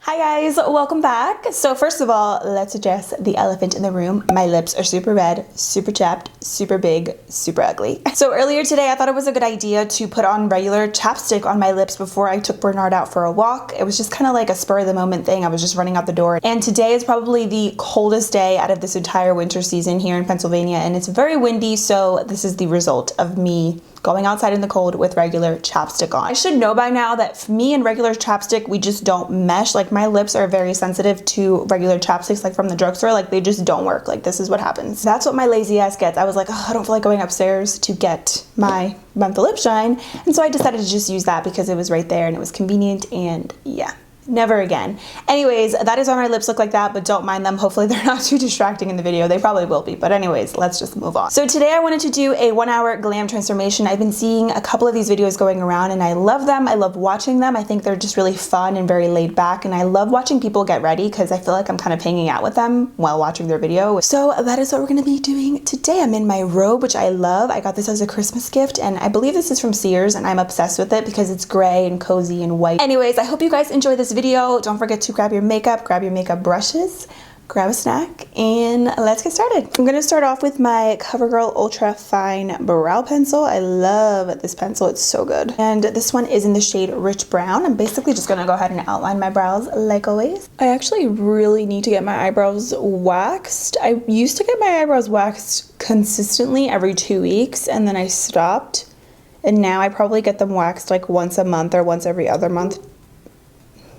Hi guys, welcome back. So first of all, let's address the elephant in the room. My lips are super red, super chapped, super big, super ugly. So earlier today, I thought it was a good idea to put on regular chapstick on my lips before I took Bernard out for a walk. It was just kind of like a spur of the moment thing. I was just running out the door. And today is probably the coldest day out of this entire winter season here in Pennsylvania, and it's very windy, so this is the result of me going outside in the cold with regular chapstick on. I should know by now that me and regular chapstick, we just don't mesh. Like, my lips are very sensitive to regular chapsticks, like from the drugstore. Like, they just don't work. Like, this is what happens. That's what my lazy ass gets. I was like, oh, I don't feel like going upstairs to get my menthol lip shine. And so I decided to just use that because it was right there and it was convenient, and yeah. Never again. Anyways, that is why my lips look like that, but don't mind them. Hopefully they're not too distracting in the video. They probably will be, but anyways, let's just move on. So today I wanted to do a 1-hour glam transformation. I've been seeing a couple of these videos going around and I love them. I love watching them. I think they're just really fun and very laid back, and I love watching people get ready because I feel like I'm kind of hanging out with them while watching their video. So that is what we're gonna be doing today. I'm in my robe, which I love. I got this as a Christmas gift, and I believe this is from Sears, and I'm obsessed with it because it's gray and cozy and white. Anyways, I hope you guys enjoy this video. Don't forget to grab your makeup brushes, grab a snack, and let's get started. I'm gonna start off with my CoverGirl Ultra Fine Brow Pencil. I love this pencil, it's so good. And this one is in the shade Rich Brown. I'm basically just gonna go ahead and outline my brows like always. I actually really need to get my eyebrows waxed. I used to get my eyebrows waxed consistently every 2 weeks, and then I stopped. And now I probably get them waxed like once a month or once every other month.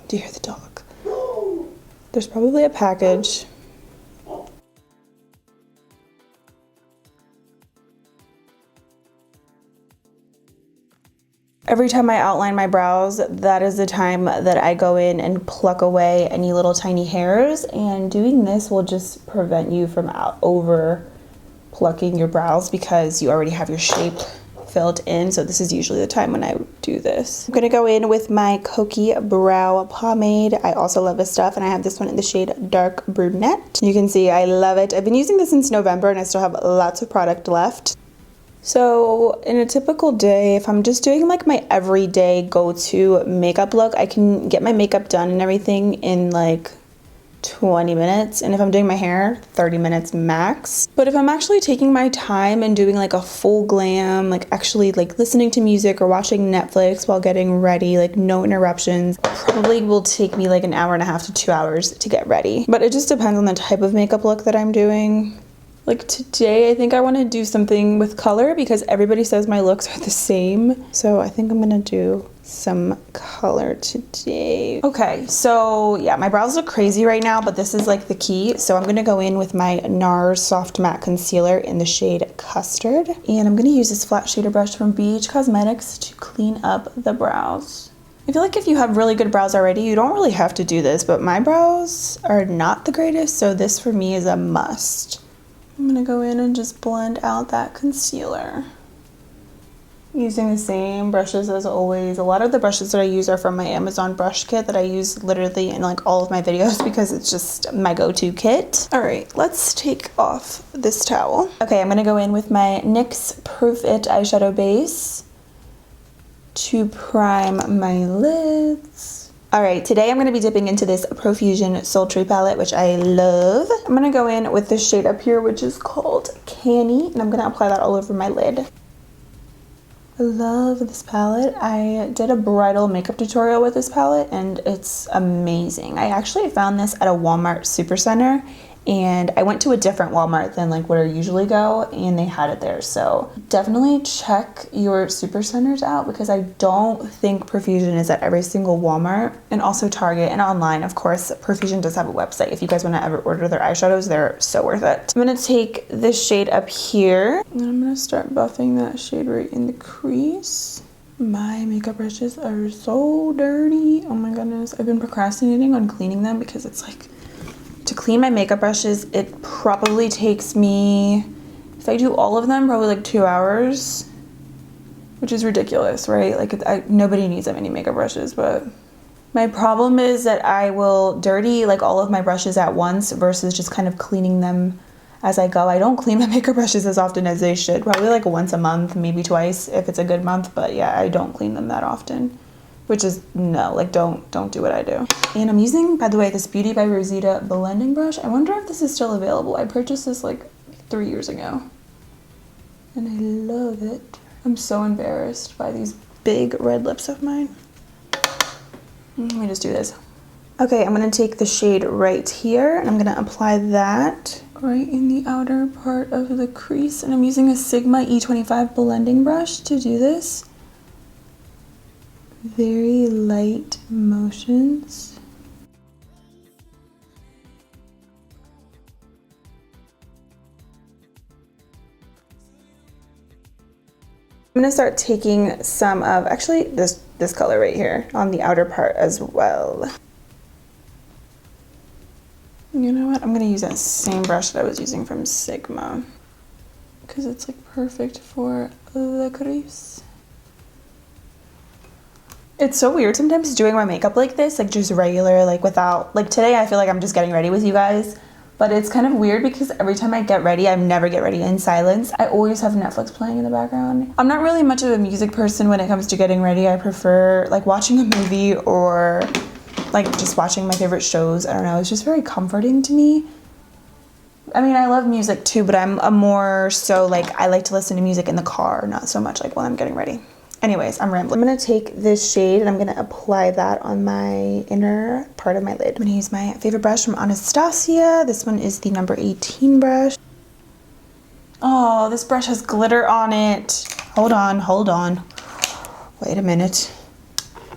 Do you hear the dog? There's probably a package. Every time I outline my brows, that is the time that I go in and pluck away any little tiny hairs, and doing this will just prevent you from over plucking your brows because you already have your shape filled in. So this is usually the time when I do this. I'm gonna go in with my Kokie Brow Pomade. I also love this stuff, and I have this one in the shade Dark Brunette. You can see I love it. I've been using this since November and I still have lots of product left. So in a typical day, if I'm just doing like my everyday go-to makeup look, I can get my makeup done and everything in like 20 minutes, and if I'm doing my hair, 30 minutes max. But if I'm actually taking my time and doing like a full glam, like actually like listening to music or watching Netflix while getting ready, like no interruptions, probably will take me like an hour and a half to 2 hours to get ready. But it just depends on the type of makeup look that I'm doing. Like today, I think I want to do something with color because everybody says my looks are the same. So I think I'm gonna do some color today. Okay, so yeah, my brows look crazy right now, but this is like the key. So I'm gonna go in with my NARS Soft Matte Concealer in the shade Custard. And I'm gonna use this flat shader brush from BH Cosmetics to clean up the brows. I feel like if you have really good brows already, you don't really have to do this, but my brows are not the greatest, so this for me is a must. I'm gonna go in and just blend out that concealer using the same brushes as always. A lot of the brushes that I use are from my Amazon brush kit that I use literally in like all of my videos because it's just my go-to kit. All right, let's take off this towel. Okay, I'm gonna go in with my NYX Proof It eyeshadow base to prime my lids. All right, today I'm gonna be dipping into this Profusion Sultry palette, which I love. I'm gonna go in with this shade up here, which is called Canny, and I'm gonna apply that all over my lid. I love this palette. I did a bridal makeup tutorial with this palette, and it's amazing. I actually found this at a Walmart Supercenter, and I went to a different Walmart than like where I usually go, and they had it there. So definitely check your Supercenters out because I don't think Profusion is at every single Walmart, and also Target and online. Of course, Profusion does have a website. If you guys want to ever order their eyeshadows, they're so worth it. I'm gonna take this shade up here, and I'm gonna start buffing that shade right in the crease. My makeup brushes are so dirty. Oh my goodness. I've been procrastinating on cleaning them because it's like, to clean my makeup brushes, it probably takes me, if I do all of them, probably like 2 hours, which is ridiculous, right? Like nobody needs that many makeup brushes, but my problem is that I will dirty like all of my brushes at once versus just kind of cleaning them as I go. I don't clean my makeup brushes as often as they should, probably like once a month, maybe twice if it's a good month, but yeah, I don't clean them that often. which is no, like don't do what I do. And I'm using, by the way, this Beauty by Rosita blending brush. I wonder if this is still available. I purchased this like 3 years ago and I love it. I'm so embarrassed by these big red lips of mine. Let me just do this. Okay, I'm gonna take the shade right here and I'm gonna apply that right in the outer part of the crease, and I'm using a Sigma E25 blending brush to do this. Very light motions. I'm gonna start taking some of, actually this color right here on the outer part as well. You know what? I'm gonna use that same brush that I was using from Sigma because it's like perfect for the crease. It's so weird sometimes doing my makeup like this, like just regular, like without, like today I feel like I'm just getting ready with you guys, but it's kind of weird because every time I get ready, I never get ready in silence. I always have Netflix playing in the background. I'm not really much of a music person when it comes to getting ready. I prefer like watching a movie or like just watching my favorite shows. I don't know, it's just very comforting to me. I mean, I love music too, but I'm a more so like I like to listen to music in the car, not so much like while I'm getting ready. Anyways, I'm rambling. I'm gonna take this shade and I'm gonna apply that on my inner part of my lid. I'm gonna use my favorite brush from Anastasia. This one is the number 18 brush. Oh, this brush has glitter on it. Hold on. Wait a minute.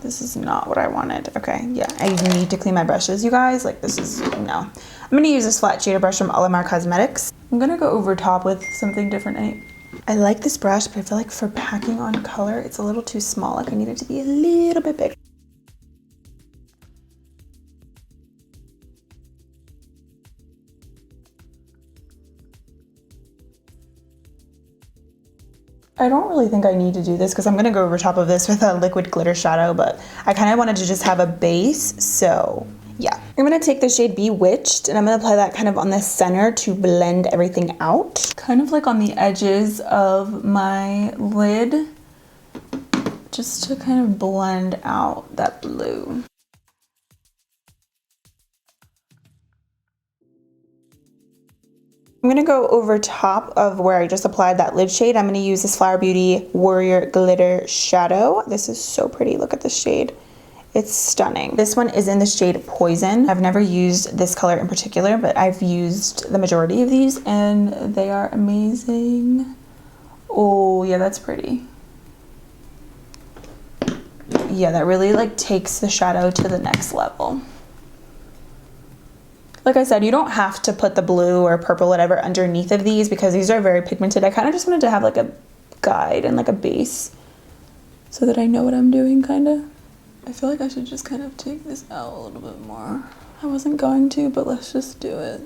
This is not what I wanted. Okay, yeah, I need to clean my brushes, you guys. Like this is, no. I'm gonna use this flat shader brush from Alamar Cosmetics. I'm gonna go over top with something different. I like this brush, but I feel like for packing on color, it's a little too small. Like I need it to be a little bit bigger. I don't really think I need to do this because I'm gonna go over top of this with a liquid glitter shadow, but I kind of wanted to just have a base, so yeah. I'm gonna take the shade Bewitched and I'm gonna apply that kind of on the center to blend everything out. Kind of like on the edges of my lid, just to kind of blend out that blue. I'm gonna go over top of where I just applied that lid shade. I'm gonna use this Flower Beauty Warrior Glitter Shadow. This is so pretty, look at this shade. It's stunning. This one is in the shade Poison. I've never used this color in particular, but I've used the majority of these and they are amazing. Oh yeah, that's pretty. Yeah, that really like takes the shadow to the next level. Like I said, you don't have to put the blue or purple, whatever, underneath of these because these are very pigmented. I kind of just wanted to have like a guide and like a base so that I know what I'm doing, kind of. I feel like I should just kind of take this out a little bit more. I wasn't going to, but let's just do it.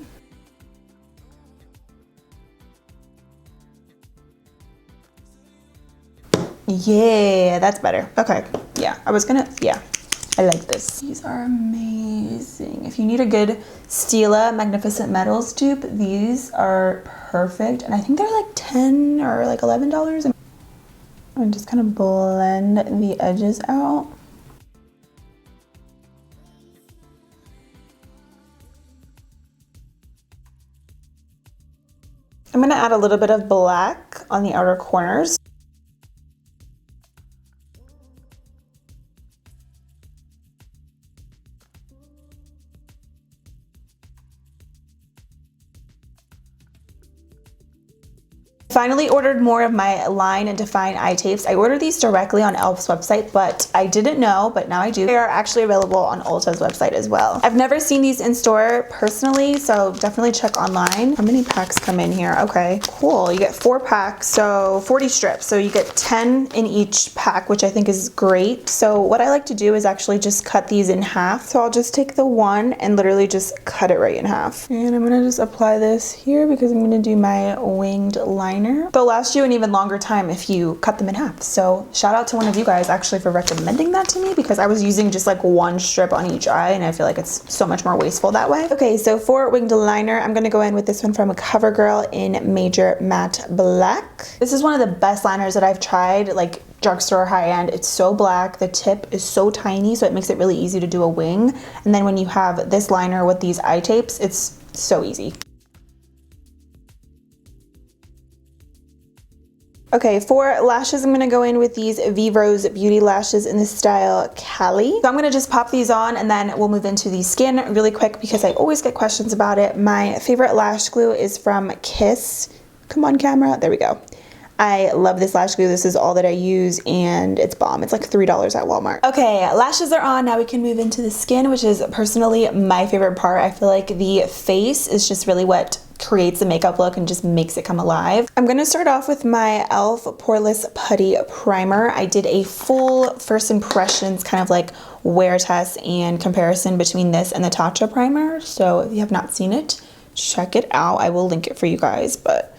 Yeah, that's better. Okay, yeah, yeah. I like this. These are amazing. If you need a good Stila Magnificent Metals dupe, these are perfect. And I think they're like $10 or like $11. And just kind of blend the edges out. I'm gonna add a little bit of black on the outer corners. Finally ordered more of my Line and Define eye tapes. I ordered these directly on e.l.f.'s website, but I didn't know, but now I do. They are actually available on Ulta's website as well. I've never seen these in store personally, so definitely check online. How many packs come in here? Okay, cool. You get 4 packs, so 40 strips. So you get 10 in each pack, which I think is great. So what I like to do is actually just cut these in half. So I'll just take the one and literally just cut it right in half. And I'm gonna just apply this here because I'm gonna do my winged liner. They'll last you an even longer time if you cut them in half. So shout out to one of you guys actually for recommending that to me because I was using just like 1 strip on each eye and I feel like it's so much more wasteful that way. Okay, so for winged liner, I'm gonna go in with this one from CoverGirl in Major Matte Black. This is one of the best liners that I've tried, like drugstore high-end. It's so black. The tip is so tiny, so it makes it really easy to do a wing. And then when you have this liner with these eye tapes, it's so easy. Okay, for lashes, I'm gonna go in with these Vivros Beauty Lashes in the style Cali. So I'm gonna just pop these on and then we'll move into the skin really quick because I always get questions about it. My favorite lash glue is from Kiss. Come on, camera. There we go. I love this lash glue. This is all that I use and it's bomb. It's like $3 at Walmart. Okay, lashes are on. Now we can move into the skin, which is personally my favorite part. I feel like the face is just really what creates the makeup look and just makes it come alive. I'm gonna start off with my e.l.f. Poreless Putty Primer. I did a full first impressions kind of like wear test and comparison between this and the Tatcha primer. So if you have not seen it, check it out. I will link it for you guys, but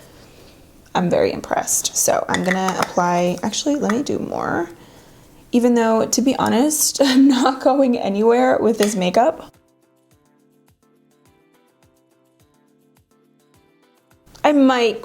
I'm very impressed. So I'm gonna apply, actually let me do more. Even though, to be honest, I'm not going anywhere with this makeup. I might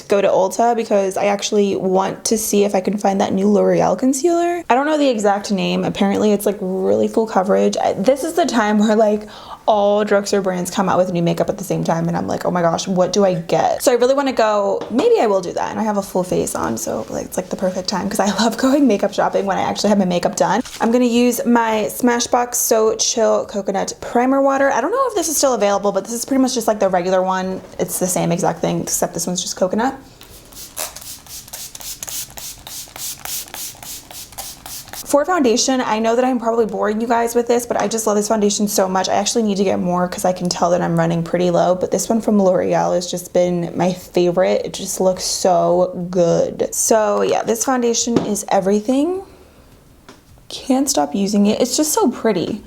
go to Ulta because I actually want to see if I can find that new L'Oreal concealer. I don't know the exact name. Apparently it's like really full coverage. This is the time where like all drugstore brands come out with new makeup at the same time and I'm like, oh my gosh, what do I get? So I really want to go, maybe I will do that, and I have a full face on, so like it's like the perfect time because I love going makeup shopping when I actually have my makeup done. I'm gonna use my Smashbox So Chill Coconut Primer Water. I don't know if this is still available, but this is pretty much just like the regular one. It's the same exact thing except this one's just coconut. For foundation, I know that I'm probably boring you guys with this, but I just love this foundation so much. I actually need to get more because I can tell that I'm running pretty low, but this one from L'Oreal has just been my favorite. It just looks so good. So yeah, this foundation is everything. Can't stop using it. It's just so pretty.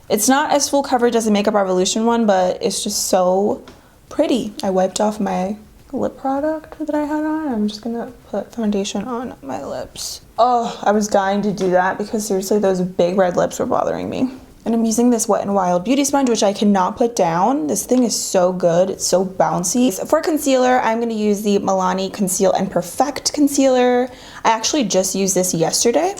It's not as full coverage as the Makeup Revolution one, but it's just so pretty. I wiped off my lip product that I had on. I'm just gonna put foundation on my lips. Oh, I was dying to do that because seriously those big red lips were bothering me. And I'm using this Wet n Wild beauty sponge, which I cannot put down. This thing is so good. It's so bouncy. So for concealer, I'm gonna use the Milani Conceal and Perfect concealer. I actually just used this yesterday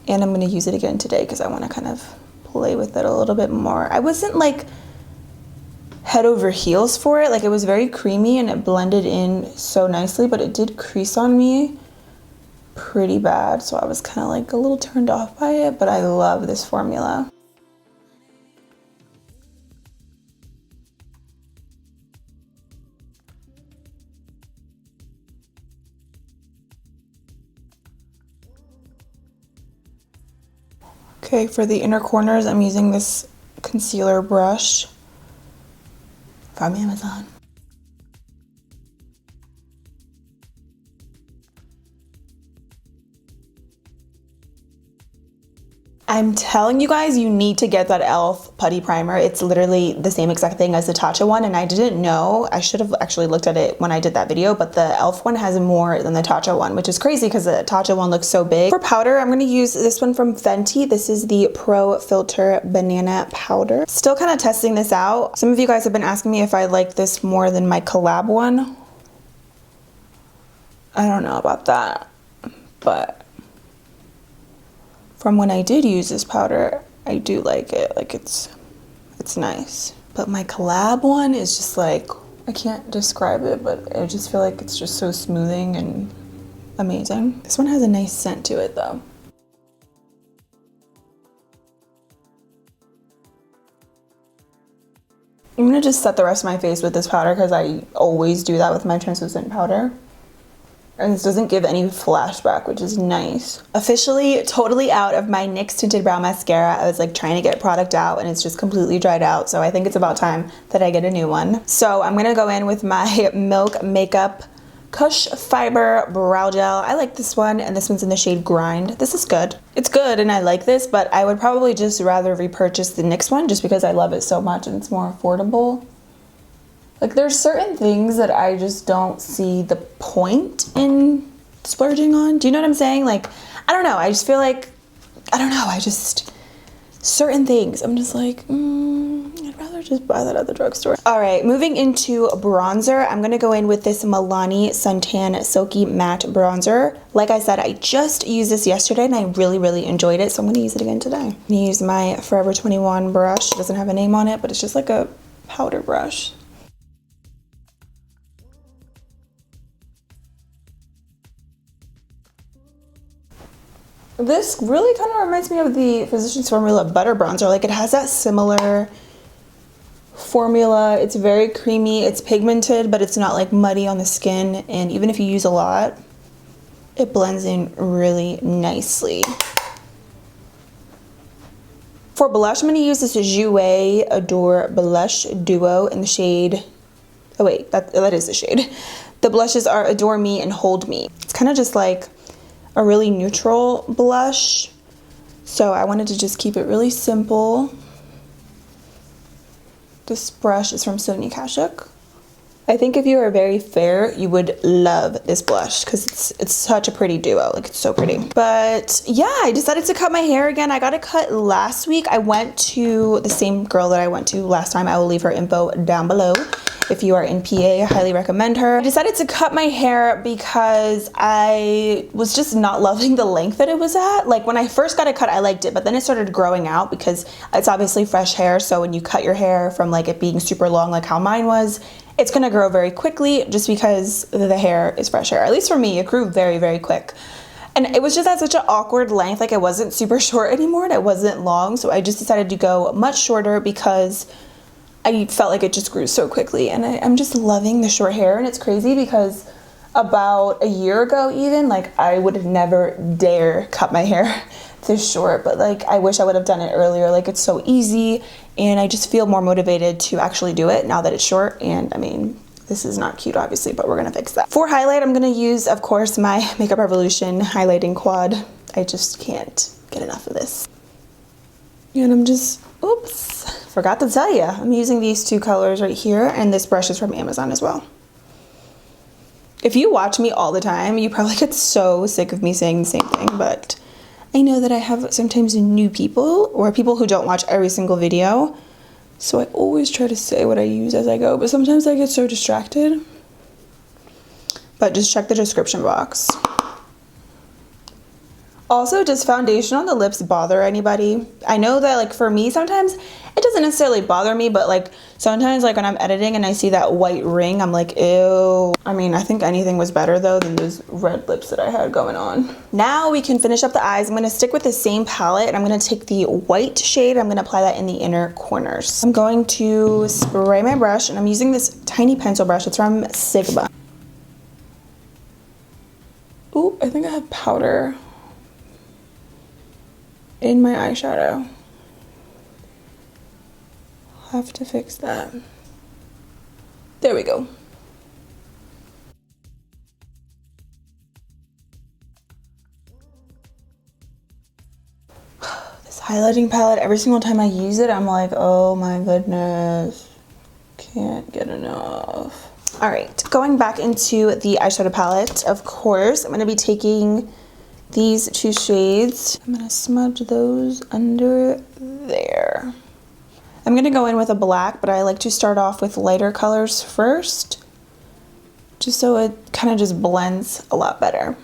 and I'm gonna use it again today because I wanna kind of play with it a little bit more. I wasn't like head over heels for it. Like it was very creamy and it blended in so nicely, but it did crease on me pretty bad. So I was kind of like a little turned off by it, but I love this formula. Okay, for the inner corners, I'm using this concealer brush from Amazon. I'm telling you guys, you need to get that e.l.f. putty primer. It's literally the same exact thing as the Tatcha one, and I didn't know. I should have actually looked at it when I did that video, but the e.l.f. one has more than the Tatcha one, which is crazy because the Tatcha one looks so big. For powder, I'm gonna use this one from Fenty. This is the Pro Filter Banana Powder. Still kind of testing this out. Some of you guys have been asking me if I like this more than my collab one. I don't know about that, but from when I did use this powder, I do like it. Like it's nice. But my collab one is just like, I can't describe it, but I just feel like it's just so smoothing and amazing. This one has a nice scent to it though. I'm gonna just set the rest of my face with this powder because I always do that with my translucent powder. And this doesn't give any flashback, which is nice. Officially totally out of my NYX Tinted Brow Mascara. I was like trying to get product out and it's just completely dried out. So I think it's about time that I get a new one. So I'm gonna go in with my Milk Makeup Kush Fiber Brow Gel. I like this one, and this one's in the shade Grind. This is good. It's good and I like this, but I would probably just rather repurchase the NYX one just because I love it so much and it's more affordable. Like there's certain things that I just don't see the point in splurging on. Do you know what I'm saying? Like, I don't know. I just feel like, I don't know. Certain things, I'm just like, I'd rather I just buy that at the drugstore? All right, moving into bronzer, I'm gonna go in with this Milani Suntan Silky Matte Bronzer. Like I said, I just used this yesterday and I really enjoyed it, so I'm gonna use it again today. I'm gonna use my Forever 21 brush. It doesn't have a name on it, but it's just like a powder brush. This really kind of reminds me of the Physicians Formula Butter Bronzer. Like, it has that similar formula. It's very creamy, it's pigmented, but it's not like muddy on the skin. And even if you use a lot, it blends in really nicely. For blush, I'm going to use this Jouer Adore Blush Duo in the shade, oh wait, that is the shade. The blushes are Adore Me and Hold Me. It's kind of just like a really neutral blush, so I wanted to just keep it really simple. This brush is from Sonia Kashuk. I think if you are very fair, you would love this blush because it's such a pretty duo. Like, it's so pretty. But yeah, I decided to cut my hair again. I got it cut last week. I went to the same girl that I went to last time. I will leave her info down below. If you are in PA, I highly recommend her. I decided to cut my hair because I was just not loving the length that it was at. Like, when I first got it cut, I liked it, but then it started growing out because it's obviously fresh hair. So when you cut your hair from like it being super long, like how mine was, it's gonna grow very quickly just because the hair is fresh hair. At least for me, it grew very quick. And it was just at such an awkward length. Like, it wasn't super short anymore and it wasn't long. So I just decided to go much shorter because I felt like it just grew so quickly, and I'm just loving the short hair. And it's crazy because about a year ago even, like, I would never dare cut my hair this short, but like, I wish I would have done it earlier. Like, it's so easy and I just feel more motivated to actually do it now that it's short. And I mean, this is not cute obviously, but we're gonna fix that. For highlight, I'm gonna use, of course, my Makeup Revolution highlighting quad. I just can't get enough of this. And I'm just, oops, forgot to tell you, I'm using these two colors right here, and this brush is from Amazon as well. If you watch me all the time, you probably get so sick of me saying the same thing, but I know that I have sometimes new people or people who don't watch every single video, so I always try to say what I use as I go, but sometimes I get so distracted. But just check the description box. Also, does foundation on the lips bother anybody? I know that, like, for me, sometimes it doesn't necessarily bother me, but like sometimes, like when I'm editing and I see that white ring, I'm like, ew. I mean, I think anything was better though than those red lips that I had going on. Now we can finish up the eyes. I'm gonna stick with the same palette and I'm gonna take the white shade. I'm gonna apply that in the inner corners. I'm going to spray my brush and I'm using this tiny pencil brush. It's from Sigma. Ooh, I think I have powder in my eyeshadow. I'll have to fix that. There we go. This highlighting palette, every single time I use it, I'm like, oh my goodness, can't get enough. All right, going back into the eyeshadow palette, of course, I'm gonna be taking these two shades. I'm gonna smudge those under there. I'm gonna go in with a black, but I like to start off with lighter colors first, just so it kind of just blends a lot better.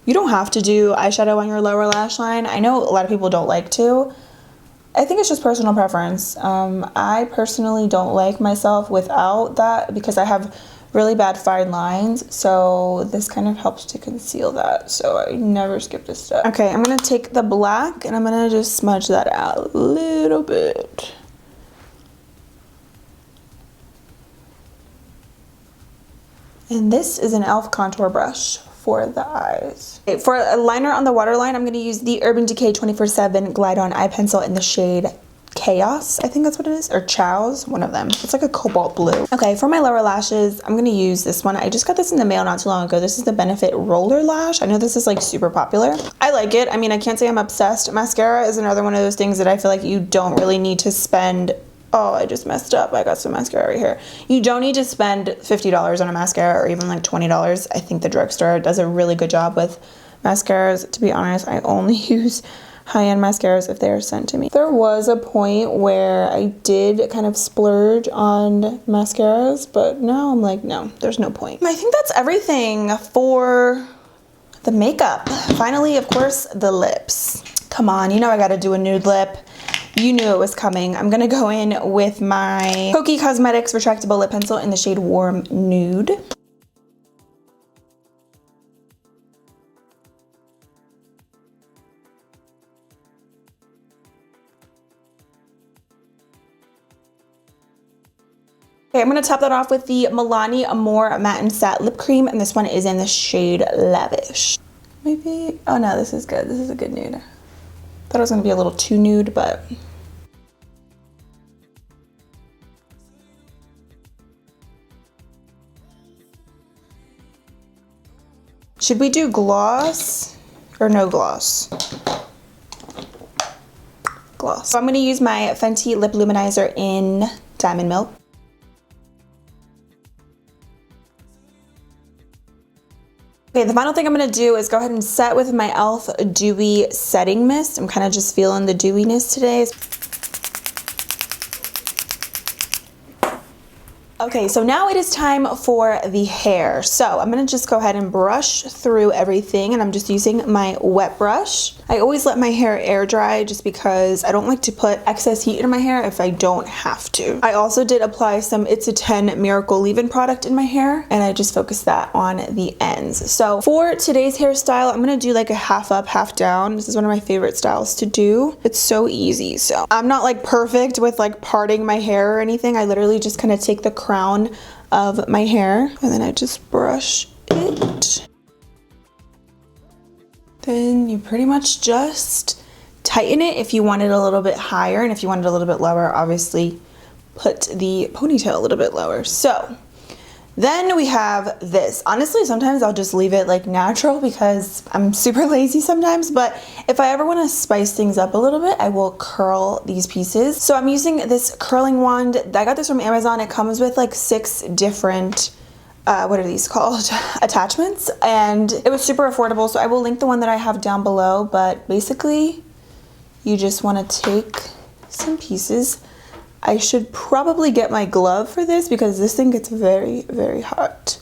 You don't have to do eyeshadow on your lower lash line. I know a lot of people don't like to. I think it's just personal preference. I personally don't like myself without that because I have really bad fine lines, so this kind of helps to conceal that, so I never skip this step. Okay, I'm gonna take the black and I'm gonna just smudge that out a little bit. And this is an e.l.f. contour brush for the eyes. Okay, for a liner on the waterline, I'm gonna use the Urban Decay 24/7 Glide On Eye Pencil in the shade Chaos, I think that's what it is, or Chow's, one of them. It's like a cobalt blue. Okay, for my lower lashes, I'm gonna use this one. I just got this in the mail not too long ago. This is the Benefit Roller Lash. I know this is like super popular. I like it. I mean, I can't say I'm obsessed. Mascara is another one of those things that I feel like you don't really need to spend. Oh, I just messed up. I got some mascara right here. You don't need to spend $50 on a mascara or even like $20. I think the drugstore does a really good job with mascaras. To be honest, I only use high-end mascaras if they are sent to me. There was a point where I did kind of splurge on mascaras, but now I'm like, no, there's no point. I think that's everything for the makeup. Finally, of course, the lips. Come on, you know I gotta do a nude lip. You knew it was coming. I'm gonna go in with my Pokey Cosmetics retractable lip pencil in the shade Warm Nude. Okay, I'm gonna top that off with the Milani Amore Matte and Satin Lip Cream, and this one is in the shade Lavish. Maybe, oh no, this is good. This is a good nude. Thought it was gonna be a little too nude, but. Should we do gloss or no gloss? Gloss. So I'm gonna use my Fenty Lip Luminizer in Diamond Milk. Okay, the final thing I'm gonna do is go ahead and set with my e.l.f. Dewy Setting Mist. I'm kind of just feeling the dewiness today. Okay, so now it is time for the hair. So I'm gonna just go ahead and brush through everything, and I'm just using my wet brush. I always let my hair air dry just because I don't like to put excess heat in my hair if I don't have to. I also did apply some It's a 10 Miracle Leave-In product in my hair, and I just focused that on the ends. So for today's hairstyle, I'm gonna do like a half up, half down. This is one of my favorite styles to do. It's so easy. So I'm not like perfect with like parting my hair or anything. I literally just kind of take the crown of my hair and then I just brush it. Then you pretty much just tighten it if you want it a little bit higher, and if you want it a little bit lower, obviously put the ponytail a little bit lower. So then we have this. Honestly, sometimes I'll just leave it like natural because I'm super lazy sometimes, but if I ever want to spice things up a little bit, I will curl these pieces. So I'm using this curling wand. I got this from Amazon. It comes with like 6 different what are these called? Attachments, and it was super affordable, so I will link the one that I have down below. But basically you just want to take some pieces. I should probably get my glove for this because this thing gets very, very hot.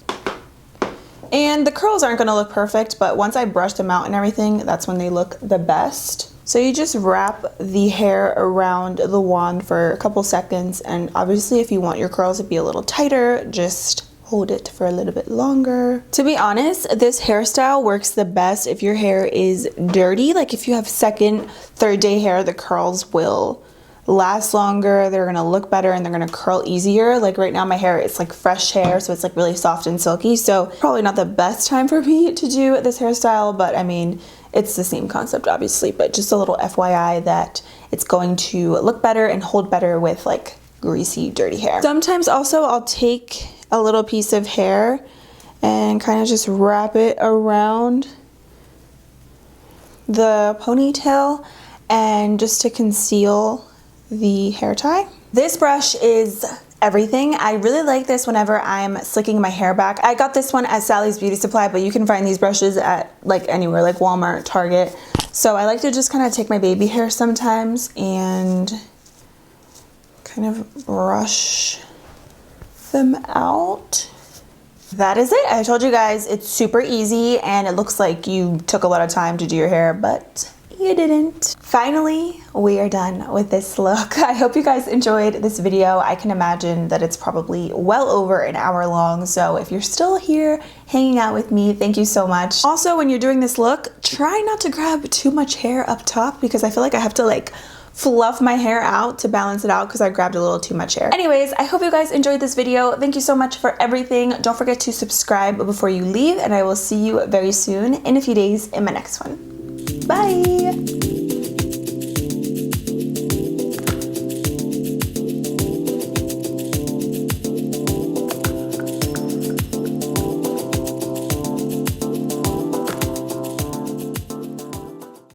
And the curls aren't gonna look perfect, but once I brush them out and everything, that's when they look the best. So you just wrap the hair around the wand for a couple seconds, and obviously if you want your curls to be a little tighter, just hold it for a little bit longer. To be honest, this hairstyle works the best if your hair is dirty. Like if you have second, third day hair, the curls will last longer, they're gonna look better, and they're gonna curl easier. Like right now my hair is like fresh hair, so it's like really soft and silky, so probably not the best time for me to do this hairstyle, but I mean it's the same concept obviously, but just a little FYI that it's going to look better and hold better with like greasy, dirty hair. Sometimes also I'll take a little piece of hair and kind of just wrap it around the ponytail and just to conceal the hair tie. This brush is everything. I really like this whenever I'm slicking my hair back. I got this one at Sally's Beauty Supply, but you can find these brushes at like anywhere, like Walmart, Target. So I like to just kind of take my baby hair sometimes and kind of brush them out. That is it. I told you guys it's super easy, and it looks like you took a lot of time to do your hair, but you didn't. Finally, we are done with this look. I hope you guys enjoyed this video. I can imagine that it's probably well over an hour long, so if you're still here hanging out with me, thank you so much. Also, when you're doing this look, try not to grab too much hair up top because I feel like I have to like fluff my hair out to balance it out because I grabbed a little too much hair. Anyways, I hope you guys enjoyed this video. Thank you so much for everything. Don't forget to subscribe before you leave, and I will see you very soon in a few days in my next one. Bye!